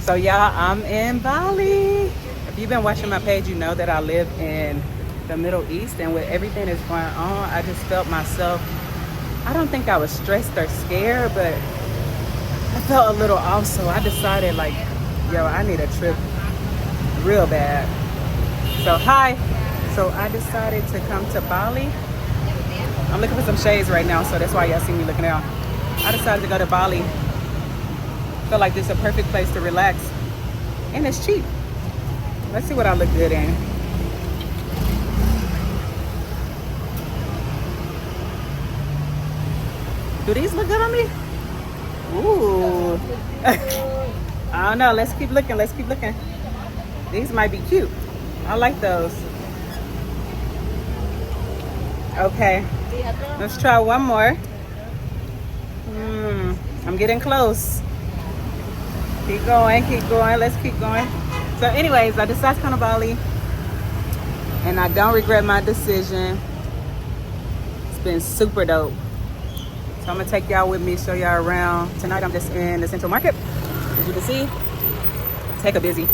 So y'all, I'm in Bali. If you've been watching my page, you know that I live in the Middle East, and with everything that's going on, I just felt myself, I don't think I was stressed or scared, but I felt a little off, so I decided like, yo, I need a trip real bad. So hi. So I decided to come to Bali. I'm looking for some shades right now, so that's why y'all see me looking out. I decided to go to Bali. Feel like this is a perfect place to relax, and it's cheap. Let's see what I look good in. Do these look good on me? Ooh. I don't know. Let's keep looking. Let's keep looking. These might be cute. I like those. Okay. Let's try one more. I'm getting close. Keep going, keep going. Let's keep going. So anyways, I decided to come to Bali, and I don't regret my decision. It's been super dope. So I'm gonna take y'all with me, show y'all around. Tonight I'm just in the Central Market, as you can see. Take a busy.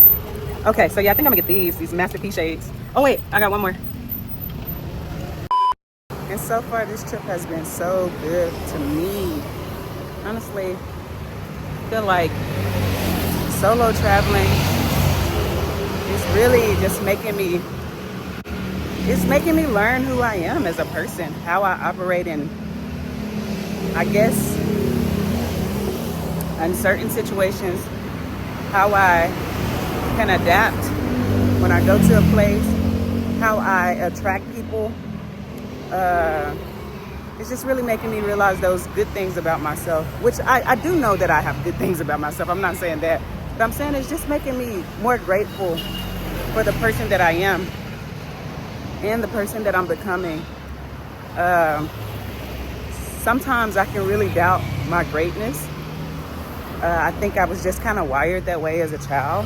Okay, so yeah, I think I'm gonna get these masterpiece shades. Oh wait, I got one more. And so far this trip has been so good to me. Honestly, I feel like solo traveling is really just making me learn who I am as a person, how I operate in, I guess, uncertain situations, how I can adapt when I go to a place, how I attract people. It's just really making me realize those good things about myself, which I do know that I have good things about myself. I'm not saying that, but I'm saying it's just making me more grateful for the person that I am and the person that I'm becoming. Sometimes I can really doubt my greatness. I think I was just kind of wired that way as a child.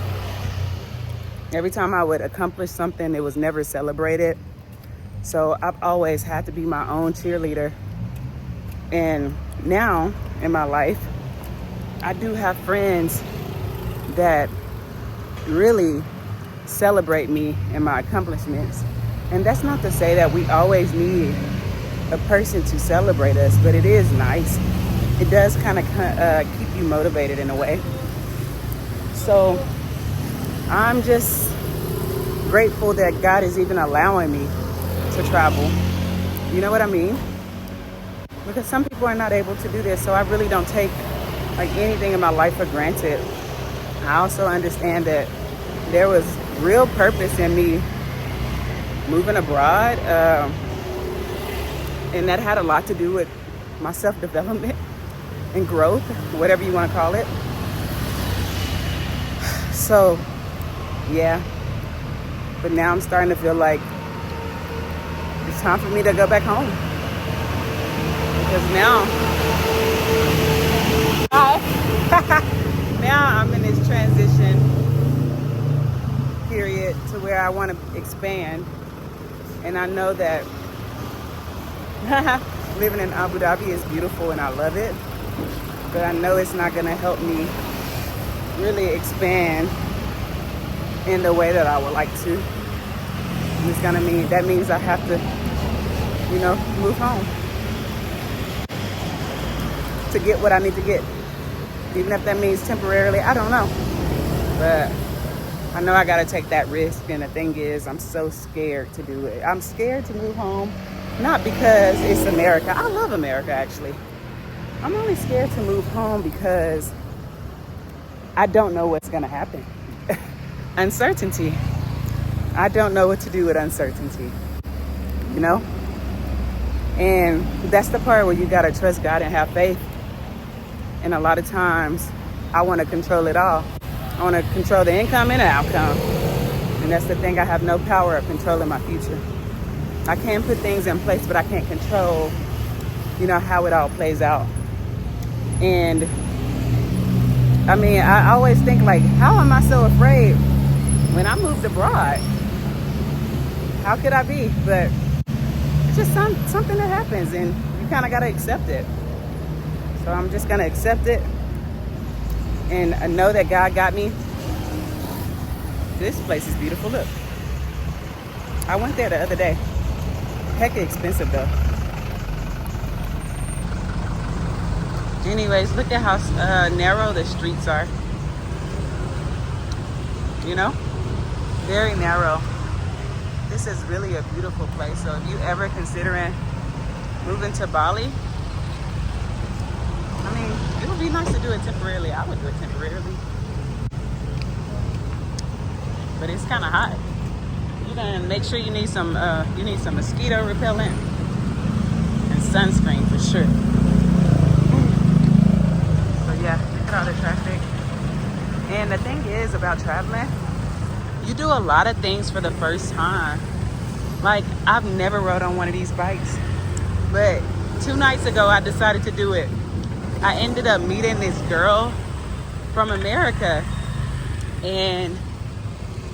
Every time I would accomplish something, it was never celebrated. So I've always had to be my own cheerleader. And now in my life, I do have friends that really celebrate me and my accomplishments. And that's not to say that we always need a person to celebrate us, but it is nice. It does kind of keep you motivated in a way. So I'm just grateful that God is even allowing me to travel. You know what I mean? Because some people are not able to do this, so I really don't take like anything in my life for granted. I also understand that there was real purpose in me moving abroad, and that had a lot to do with my self-development and growth, whatever you want to call it. So yeah, but now I'm starting to feel like it's time for me to go back home, because now now I'm in this transition period to where I want to expand. And I know that living in Abu Dhabi is beautiful and I love it, but I know it's not going to help me really expand in the way that I would like to. And it's gonna mean, that means I have to, move home to get what I need to get. Even if that means temporarily, I don't know. But I know I gotta take that risk, and the thing is, I'm so scared to do it. I'm scared to move home, not because it's America. I love America, actually. I'm only scared to move home because I don't know what's gonna happen. Uncertainty. I don't know what to do with uncertainty, And that's the part where you gotta trust God and have faith. And a lot of times, I wanna control it all. I wanna control the income and the outcome. And that's the thing, I have no power of controlling my future. I can put things in place, but I can't control, how it all plays out. And I mean, I always think like, how am I so afraid when I moved abroad? How could I be? But it's just something that happens, and you kind of got to accept it. So I'm just going to accept it and know that God got me This place is beautiful. Look, I went there the other day. Heck, expensive though. Anyways, look at how narrow the streets are. You know, very narrow. This is really a beautiful place. So if you ever considering moving to Bali, I mean, it would be nice to do it temporarily. I would do it temporarily, but it's kind of hot. You're gonna make sure you need some mosquito repellent and sunscreen for sure. So yeah, look at all the traffic. And the thing is about traveling, you do a lot of things for the first time. Like, I've never rode on one of these bikes, but 2 nights ago I decided to do it. I ended up meeting this girl from America, and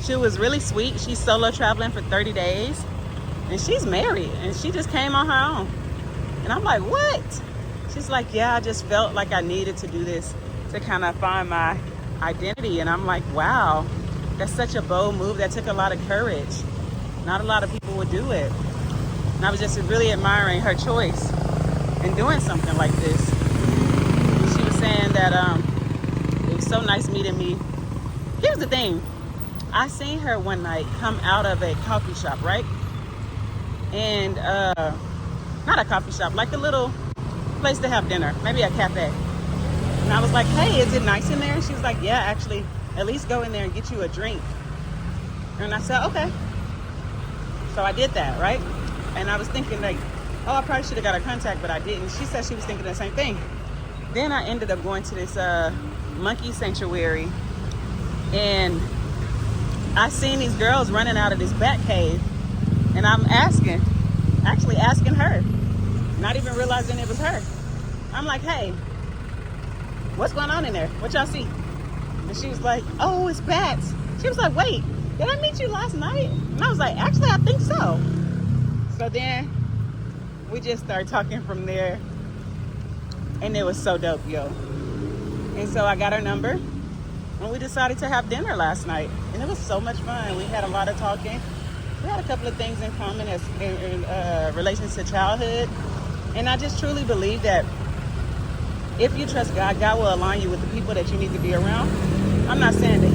she was really sweet. She's solo traveling for 30 days, and she's married, and she just came on her own. And I'm like, what? She's like, yeah, I just felt like I needed to do this to kind of find my identity. And I'm like, wow, that's such a bold move. That took a lot of courage. Not a lot of people would do it. And I was just really admiring her choice in doing something like this. And she was saying that it was so nice meeting me. Here's the thing. I seen her one night come out of a coffee shop, right? And not a coffee shop, like a little place to have dinner, maybe a cafe. And I was like, hey, is it nice in there? And she was like, yeah, actually, at least go in there and get you a drink. And I said, okay. So I did that, right? And I was thinking like, oh, I probably should have got her contact, but I didn't. She said she was thinking the same thing. Then I ended up going to this monkey sanctuary, and I seen these girls running out of this bat cave, and I'm actually asking her, not even realizing it was her. I'm like, hey, what's going on in there? What y'all see? And she was like, oh, it's bats. She was like, wait, did I meet you last night? And I was like, actually, I think so. So then we just started talking from there, and it was so dope, yo. And so I got her number, and we decided to have dinner last night, and it was so much fun. We had a lot of talking. We had a couple of things in common as in relation to childhood, and I just truly believe that if you trust God, God will align you with the people that you need to be around. I'm not saying that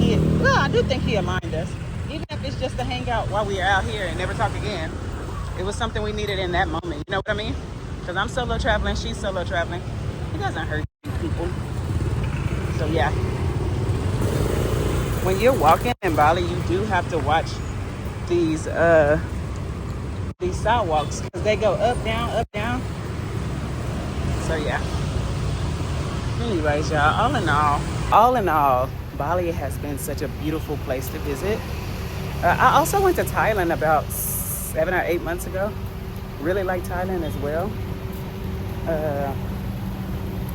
I do think he aligned us, even if it's just to hang out while we are out here and never talk again. It was something we needed in that moment. You know what I mean? Because I'm solo traveling, she's solo traveling. It doesn't hurt people. So yeah. When you're walking in Bali, you do have to watch these sidewalks, because they go up, down. So yeah. Anyways, y'all, all in all, Bali has been such a beautiful place to visit. I also went to Thailand about 7 or 8 months ago. Really like Thailand as well.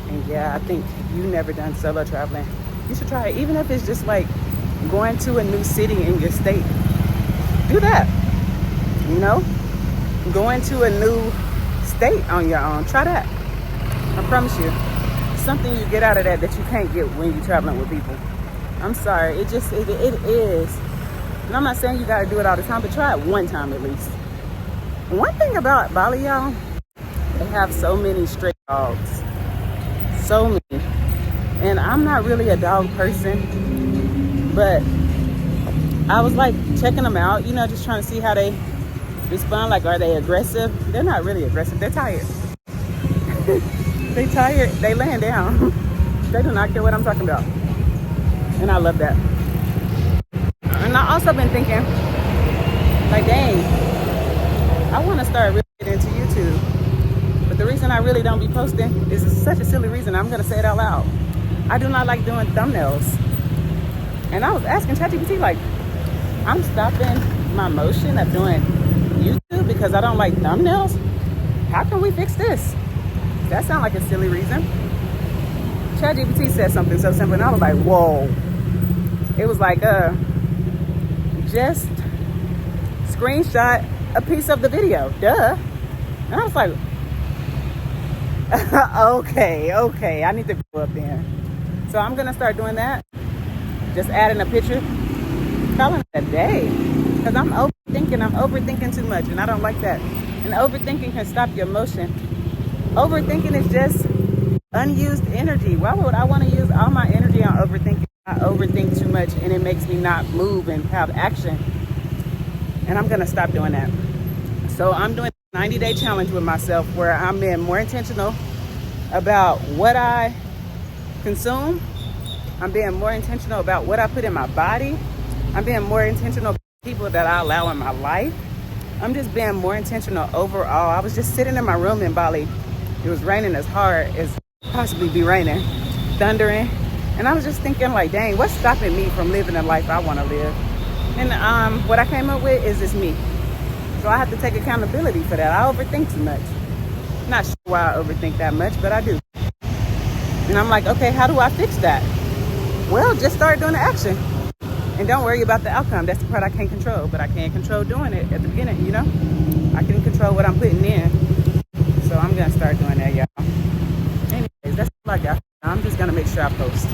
And yeah, I think if you've never done solo traveling, you should try it. Even if it's just like going to a new city in your state, do that. You know, going to a new state on your own, try that. I promise you, something you get out of that you can't get when you're traveling with people. I'm sorry, it is. And I'm not saying you gotta do it all the time, but try it one time at least. One thing about Bali, y'all, they have so many stray dogs. So many. And I'm not really a dog person, but I was like checking them out, you know, just trying to see how they respond. Like, are they aggressive? They're not really aggressive, they're tired. They tired, they laying down. They do not care what I'm talking about. And I love that. And I also been thinking, like, dang, I want to start really getting into YouTube. But the reason I really don't be posting is such a silly reason. I'm going to say it out loud. I do not like doing thumbnails. And I was asking ChatGPT, like, I'm stopping my motion of doing YouTube because I don't like thumbnails. How can we fix this? That sounds like a silly reason. ChatGPT said something so simple, and I was like, whoa. It was like, just screenshot a piece of the video, duh. And I was like, okay, I need to go up there. So I'm gonna start doing that, just adding a picture calling it a day because I'm overthinking too much, and I don't like that. And overthinking can stop your motion. Overthinking is just unused energy. Why would I want to use all my energy on overthinking? I overthink too much and it makes me not move and have action. And I'm going to stop doing that. So I'm doing a 90-day challenge with myself where I'm being more intentional about what I consume. I'm being more intentional about what I put in my body. I'm being more intentional about people that I allow in my life. I'm just being more intentional overall. I was just sitting in my room in Bali. It was raining as hard as possibly be raining, thundering. And I was just thinking like, dang, what's stopping me from living the life I want to live? And what I came up with is it's me. So I have to take accountability for that. I overthink too much. Not sure why I overthink that much, but I do. And I'm like, okay, how do I fix that? Well, just start doing the action. And don't worry about the outcome. That's the part I can't control, but I can control doing it at the beginning, you know? I can control what I'm putting in. So I'm going to start doing that, y'all. Anyways, that's all I got. I'm just going to make sure I post.